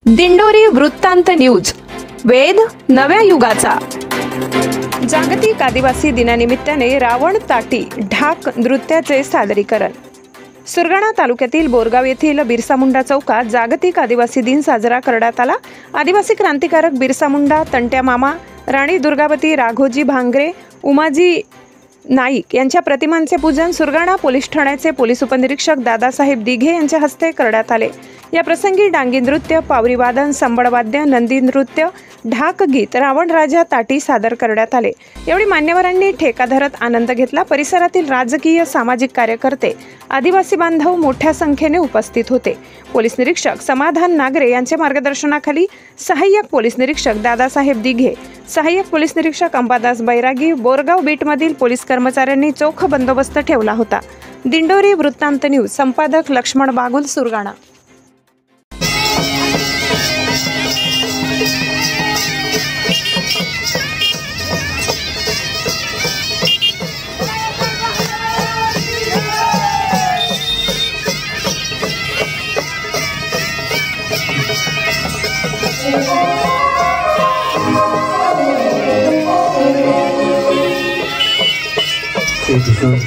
दिंडोरी वृत्तांत न्यूज, वेध नव्या युगाचा। जागतिक आदिवासी दिनानिमित्ताने रावण ताटी ढाक नृत्याचे सादरीकरण। सुरगाणा तालुक्यातील बोरगाव येथील बिरसा मुंडा चौकात जागतिक आदिवासी दिन साजरा करण्यात आला। आदिवासी क्रांतिकारक बिरसा मुंडा, तंट्या मामा, राणी दुर्गावती, राघोजी भांगरे, उमाजी नाईक यांच्या प्रतिमांचे पूजन सुरगाणा पोलीस ठाण्याचे पोलीस उपनिरीक्षक दादासाहेब दिघे यांच्या हस्ते करण्यात आले। या प्रसंगी डांगी नृत्य, पावरी वादन, संबळवाद्य, नंदी नृत्य, ढाक गीत, रावण राजा ताटी सादर करण्यात आले। यावेळी मान्यवरांनी ठेका धरत आनंद घेतला। परिसरातील राजकीय, सामाजिक कार्यकर्ते, आदिवासी बांधव मोठ्या संख्येने उपस्थित होते। पोलीस निरीक्षक समाधान नागरे यांच्या मार्गदर्शनाखाली सहाय्यक पोलीस निरीक्षक दादासाहेब दिघे, सहाय्यक पोलीस निरीक्षक अंबादास बैरागी, बोरगाव बीटमधील पोलीस कर्मचाऱ्यांनी चोख बंदोबस्त ठेवला होता। दिंडोरी वृत्तांत न्यूज, संपादक Laxman Bagul, Surgana. It is not